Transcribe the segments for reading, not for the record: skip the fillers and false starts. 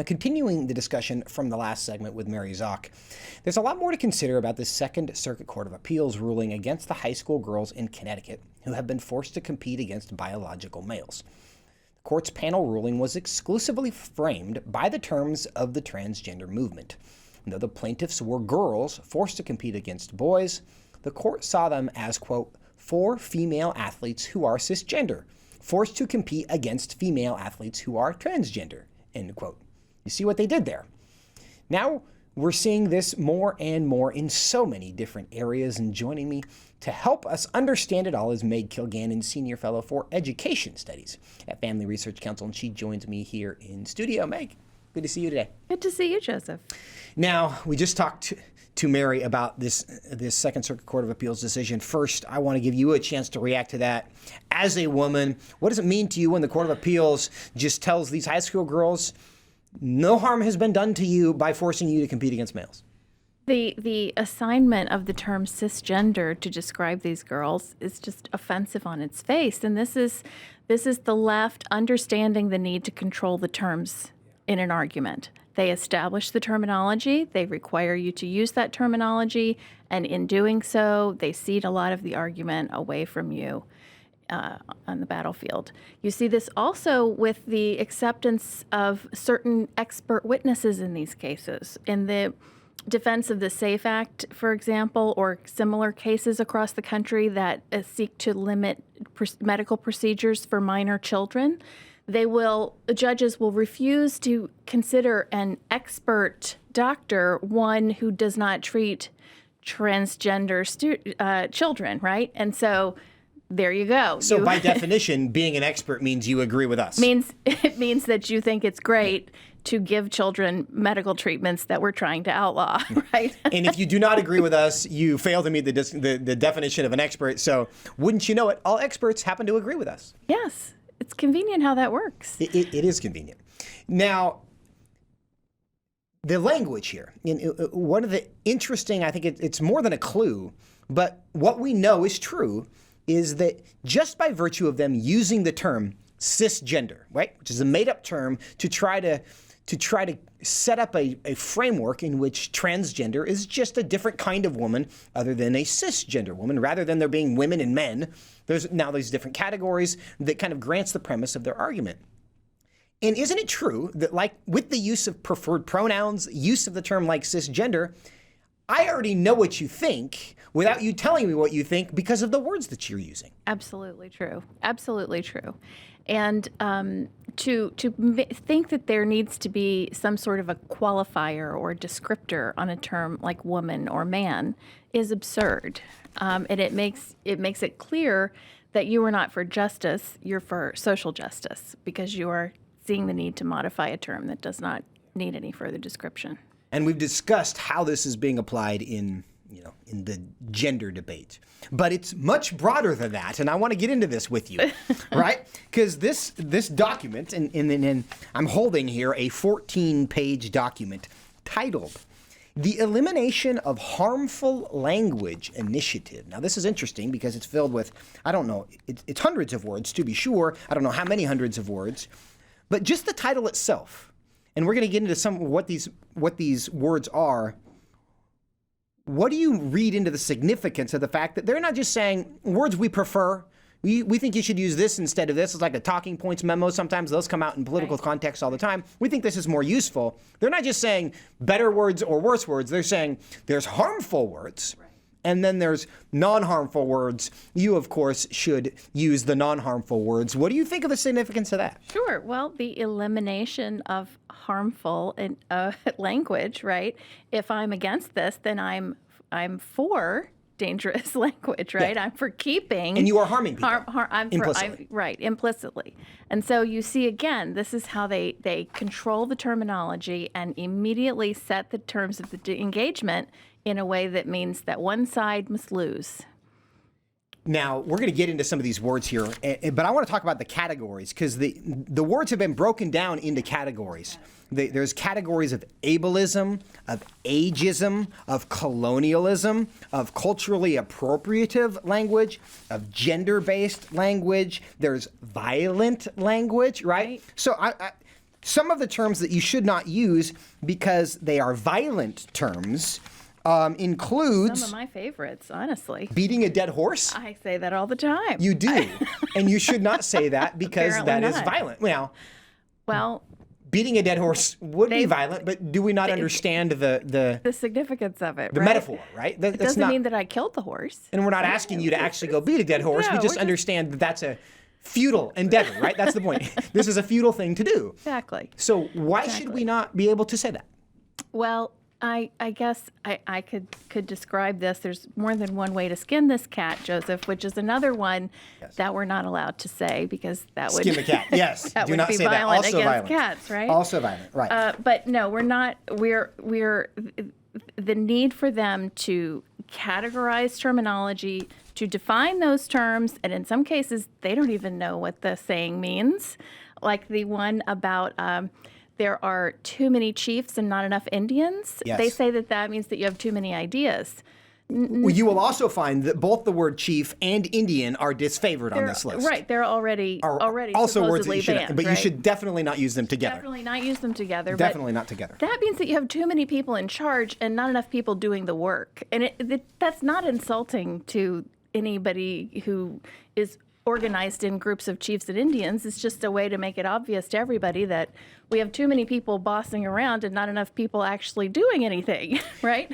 Continuing the discussion from the last segment with Mary Zock, there's a lot more to consider about the Second Circuit Court of Appeals ruling against the high school girls in Connecticut who have been forced to compete against biological males. The court's panel ruling was exclusively framed by the terms of the transgender movement. Though the plaintiffs were girls forced to compete against boys, the court saw them as, quote, four female athletes who are cisgender, forced to compete against female athletes who are transgender, end quote. You see what they did there? Now we're seeing this more and more in so many different areas, and joining me to help us understand it all is Meg Kilgannon, Senior Fellow for Education Studies at Family Research Council, and she joins me here in studio. Meg, good to see you today. Good to see you, Joseph. Now, we just talked to Mary about this Second Circuit Court of Appeals decision. First, I want to give you a chance to react to that. As a woman, what does it mean to you when the Court of Appeals just tells these high school girls, no harm has been done to you by forcing you to compete against males? The assignment of the term cisgender to describe these girls is just offensive on its face. And this is the left understanding the need to control the terms in an argument. They establish the terminology, they require you to use that terminology, and in doing so, they cede a lot of the argument away from you on the battlefield. You see this also with the acceptance of certain expert witnesses in these cases. In the defense of the SAFE Act, for example, or similar cases across the country that seek to limit medical procedures for minor children, judges will refuse to consider an expert doctor one who does not treat transgender children, right? And so there you go. So by definition, being an expert means you agree with us. It means that you think it's great to give children medical treatments that we're trying to outlaw, right? And if you do not agree with us, you fail to meet the definition of an expert. So wouldn't you know it, all experts happen to agree with us. Yes. It's convenient how that works. It is convenient. Now, the language here, one of the interesting, I think it's more than a clue, but what we know is true is that just by virtue of them using the term cisgender, right, which is a made-up term to try to set up a framework in which transgender is just a different kind of woman other than a cisgender woman, rather than there being women and men. There's now these different categories that kind of grants the premise of their argument. And isn't it true that, like with the use of preferred pronouns, use of the term like cisgender, I already know what you think without you telling me what you think because of the words that you're using? Absolutely true. Absolutely true. And to think that there needs to be some sort of a qualifier or descriptor on a term like woman or man is absurd. And it makes it clear that you are not for justice, you're for social justice, because you are seeing the need to modify a term that does not need any further description. And we've discussed how this is being applied in the gender debate. But it's much broader than that, and I want to get into this with you, right? Because this document, and I'm holding here a 14-page document titled The Elimination of Harmful Language Initiative. Now, this is interesting because it's filled with, I don't know, it's hundreds of words, to be sure. I don't know how many hundreds of words. But just the title itself, and we're going to get into some of what these words are. What do you read into the significance of the fact that they're not just saying words we prefer? We think you should use this instead of this. It's like a talking points memo. Sometimes those come out in political context all the time. We think this is more useful. They're not just saying better words or worse words. They're saying there's harmful words, and then there's non-harmful words. You, of course, should use the non-harmful words. What do you think of the significance of that? Sure. Well, the elimination of harmful language, right? If I'm against this, then I'm for dangerous language, right? Yeah. I'm for keeping. And you are harming people. Implicitly. Right, implicitly. And so you see, again, this is how they control the terminology and immediately set the terms of the engagement in a way that means that one side must lose. Now, we're going to get into some of these words here, but I want to talk about the categories, because the words have been broken down into categories. There's categories of ableism, of ageism, of colonialism, of culturally appropriative language, of gender-based language. There's violent language, right? So Some of the terms that you should not use because they are violent terms includes... Some of my favorites, honestly. Beating a dead horse? I say that all the time. You do. And you should not say that because that is violent. Well, beating a dead horse would be violent, but do we not understand the significance of it, the right? metaphor, right? It doesn't mean that I killed the horse. And we're not asking you to actually go beat a dead horse. No, we just understand that that's a futile endeavor, right? That's the point. This is a futile thing to do. Exactly. So why should we not be able to say that? Well, I guess I could describe this. There's more than one way to skin this cat, Joseph, which is another one that we're not allowed to say because that would skin the cat. Yes, that do would not be say that. violent Also against violent. cats, right? Also violent, right? But no, we're not. We're the need for them to categorize terminology, to define those terms, and in some cases they don't even know what the saying means. Like the one about. There are too many chiefs and not enough Indians. Yes. They say that means that you have too many ideas. Well, you will also find that both the word chief and Indian are disfavored on this list. Right, they're already also words that you should, banned, but right? you should definitely not use them together. Definitely not use them together. Definitely not together. That means that you have too many people in charge and not enough people doing the work. And that's not insulting to anybody who is organized in groups of chiefs and Indians. It's just a way to make it obvious to everybody that we have too many people bossing around and not enough people actually doing anything, right?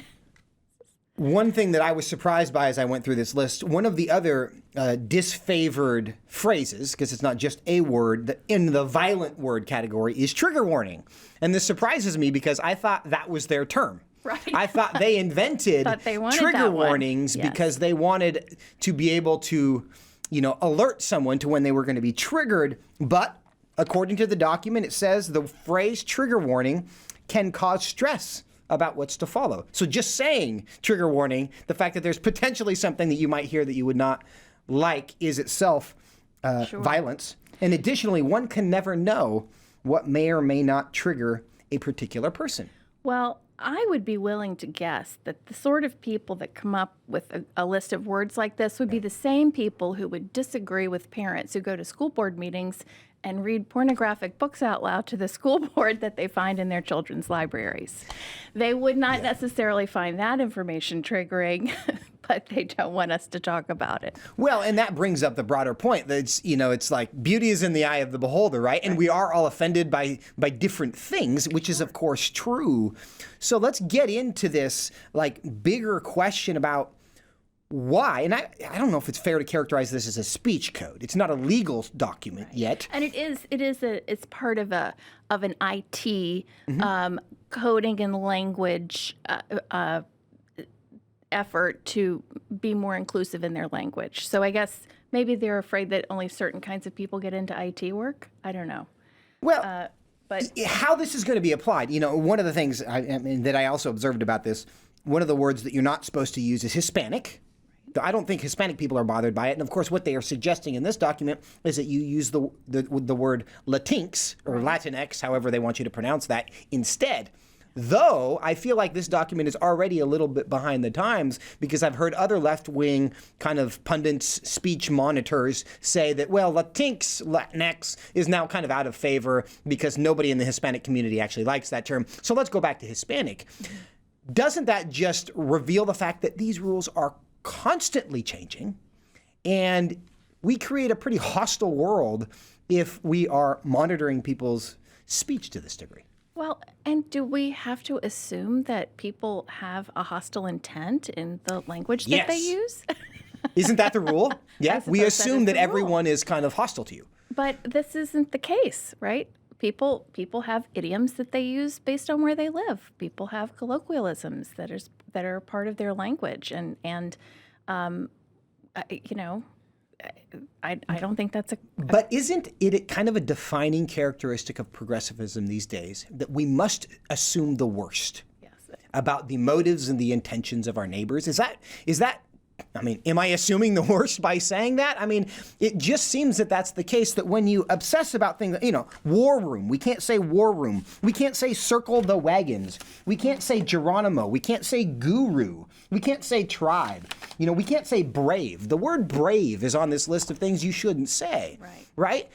One thing that I was surprised by as I went through this list, one of the other disfavored phrases, because it's not just a word, that in the violent word category is trigger warning. And this surprises me because I thought that was their term. Right. I thought they invented trigger warnings because they wanted to be able to alert someone to when they were going to be triggered. But according to the document, it says the phrase trigger warning can cause stress about what's to follow. So just saying trigger warning, the fact that there's potentially something that you might hear that you would not like is itself violence. And additionally, one can never know what may or may not trigger a particular person. Well, I would be willing to guess that the sort of people that come up with a list of words like this would be the same people who would disagree with parents who go to school board meetings and read pornographic books out loud to the school board that they find in their children's libraries. They would not necessarily find that information triggering, but they don't want us to talk about it. Well, and that brings up the broader point that it's like beauty is in the eye of the beholder, right? And we are all offended by different things, which is of course true. So let's get into this bigger question about why. And I don't know if it's fair to characterize this as a speech code. It's not a legal document yet. And it's part of an IT coding and language effort to be more inclusive in their language. So I guess maybe they're afraid that only certain kinds of people get into IT work. I don't know. Well, but how this is going to be applied, one of the things that I also observed about this, one of the words that you're not supposed to use is Hispanic. I don't think Hispanic people are bothered by it. And of course, what they are suggesting in this document is that you use the word Latinx or Latinx, however they want you to pronounce that, instead. Though I feel like this document is already a little bit behind the times because I've heard other left-wing kind of pundits, speech monitors say that, well, Latinx is now kind of out of favor because nobody in the Hispanic community actually likes that term. So let's go back to Hispanic. Doesn't that just reveal the fact that these rules are constantly changing, and we create a pretty hostile world if we are monitoring people's speech to this degree? Well, and do we have to assume that people have a hostile intent in the language that they use? Isn't that the rule? Yeah, we assume that everyone is kind of hostile to you. But this isn't the case, right? People have idioms that they use based on where they live. People have colloquialisms that are part of their language, and I don't think that's a. But isn't it kind of a defining characteristic of progressivism these days that we must assume the worst about the motives and the intentions of our neighbors? Is that? I mean, am I assuming the worst by saying that? I mean, it just seems that that's the case, that when you obsess about things, war room, we can't say war room. We can't say circle the wagons. We can't say Geronimo. We can't say guru. We can't say tribe. We can't say brave. The word brave is on this list of things you shouldn't say, right?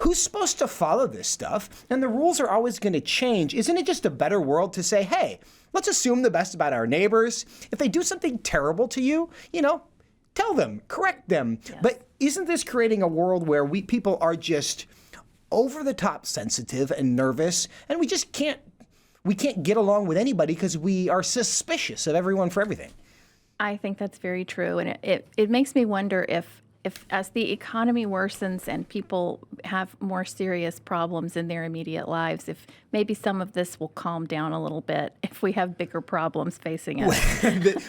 who's supposed to follow this stuff? And the rules are always going to change. Isn't it just a better world to say, hey, let's assume the best about our neighbors. If they do something terrible to you, tell them, correct them. Yes. But isn't this creating a world where people are just over the top sensitive and nervous, and we can't get along with anybody because we are suspicious of everyone for everything? I think that's very true. And it makes me wonder if as the economy worsens and people have more serious problems in their immediate lives, if maybe some of this will calm down a little bit if we have bigger problems facing us.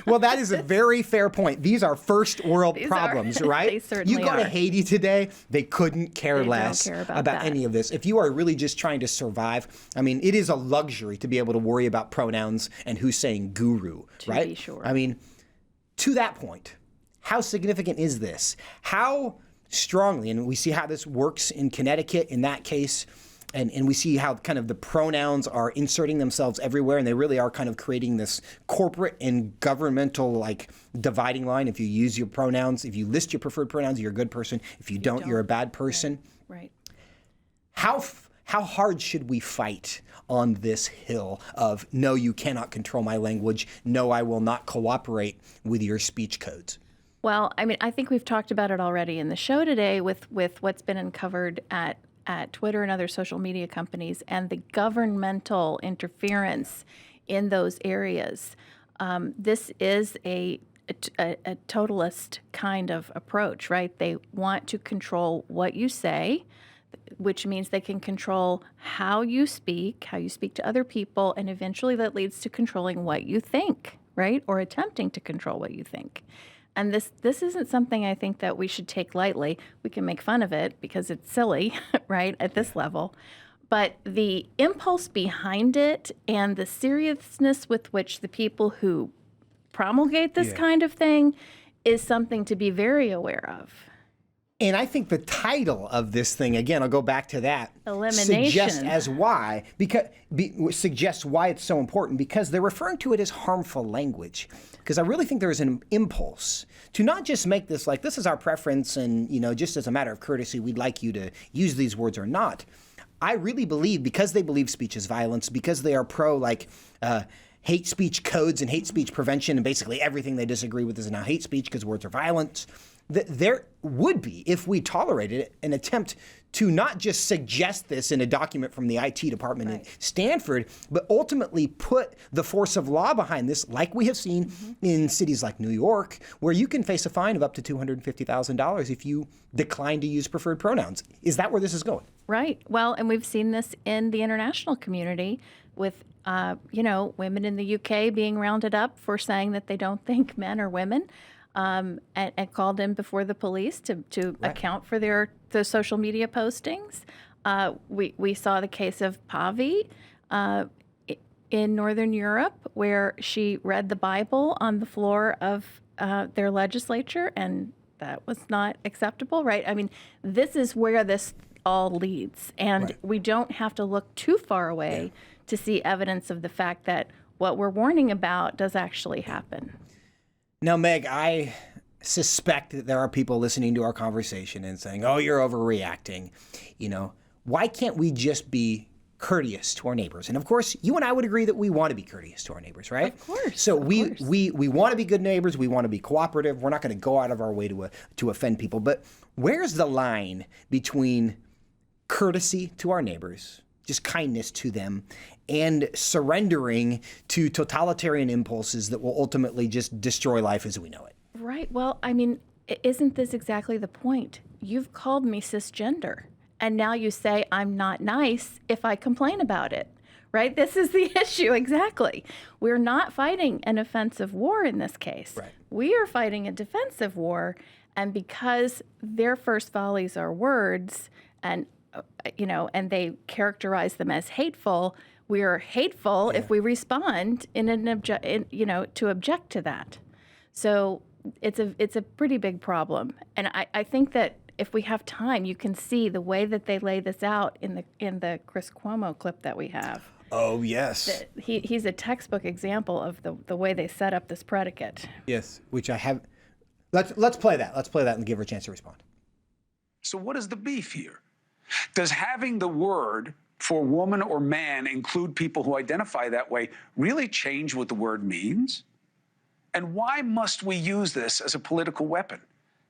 Well, that is a very fair point. These are first world problems, right? They certainly You go to are. Haiti today, they couldn't care less don't care about any of this. If you are really just trying to survive, I mean, it is a luxury to be able to worry about pronouns and who's saying guru, right? To be sure. I mean, to that point, how significant is this? How strongly, and we see how this works in Connecticut in that case, and we see how kind of the pronouns are inserting themselves everywhere, and they really are kind of creating this corporate and governmental dividing line. If you use your pronouns, if you list your preferred pronouns, you're a good person. If you don't, you're a bad person. Right. How hard should we fight on this hill of, no, you cannot control my language, no, I will not cooperate with your speech codes? Well, I mean, I think we've talked about it already in the show today with what's been uncovered at Twitter and other social media companies and the governmental interference in those areas. This is a totalist kind of approach, right? They want to control what you say, which means they can control how you speak to other people, and eventually that leads to controlling what you think, right? Or attempting to control what you think. And this isn't something I think that we should take lightly. We can make fun of it because it's silly, right, at this level. But the impulse behind it and the seriousness with which the people who promulgate this kind of thing is something to be very aware of. And I think the title of this thing, again, I'll go back to that, Elimination. Suggests why it's so important, because they're referring to it as harmful language. Because I really think there is an impulse to not just make this like, this is our preference and, just as a matter of courtesy, we'd like you to use these words or not. I really believe, because they believe speech is violence, because they are pro hate speech codes and hate speech prevention, and basically everything they disagree with is now hate speech because words are violence, that there would be, if we tolerated it, an attempt to not just suggest this in a document from the IT department at Stanford, but ultimately put the force of law behind this, like we have seen in cities like New York, where you can face a fine of up to $250,000 if you decline to use preferred pronouns. Is that where this is going? Right. Well, and we've seen this in the international community with, women in the UK being rounded up for saying that they don't think men are women. And called in before the police to account for the social media postings. We saw the case of Pavi in Northern Europe, where she read the Bible on the floor of their legislature, and that was not acceptable, right? I mean, this is where this all leads, and we don't have to look too far away to see evidence of the fact that what we're warning about does actually happen. Now, Meg, I suspect that there are people listening to our conversation and saying, oh, you're overreacting. Why can't we just be courteous to our neighbors? And of course, you and I would agree that we want to be courteous to our neighbors, right? Of course. So we want to be good neighbors. We want to be cooperative. We're not going to go out of our way to offend people. But where's the line between courtesy to our neighbors, just kindness to them, and surrendering to totalitarian impulses that will ultimately just destroy life as we know it? Right. Well, I mean, isn't this exactly the point? You've called me cisgender, and now you say I'm not nice if I complain about it, right? This is the issue, exactly. We're not fighting an offensive war in this case. Right. We are fighting a defensive war, and because their first volleys are words, and and they characterize them as hateful, we are hateful if we respond to object to that. So it's a pretty big problem, and I think that if we have time, you can see the way that they lay this out in the Chris Cuomo clip that we have. Oh yes, he's a textbook example of the way they set up this predicate. Yes, which I have. Let's play that. Let's play that and give her a chance to respond. So what is the beef here? Does having the word for woman or man include people who identify that way really change what the word means? And why must we use this as a political weapon?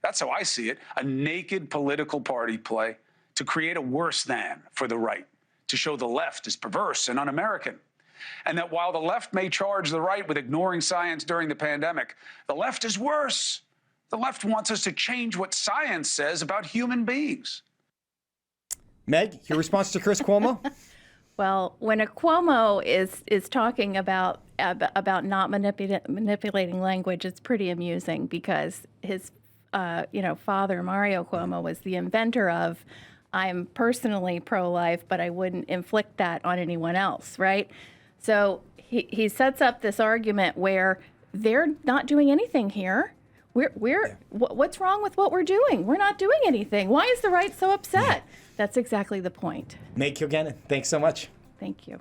That's how I see it, a naked political party play to create a worse than for the right, to show the left is perverse and un-American. And that while the left may charge the right with ignoring science during the pandemic, the left is worse. The left wants us to change what science says about human beings. Meg, your response to Chris Cuomo? Well, when a Cuomo is talking about not manipulating language, it's pretty amusing because his father, Mario Cuomo, was the inventor of "I'm personally pro-life, but I wouldn't inflict that on anyone else," right? So he sets up this argument where they're not doing anything here. What's wrong with what we're doing? We're not doing anything. Why is the right so upset? That's exactly the point. Meg Kilgannon, thanks so much. Thank you.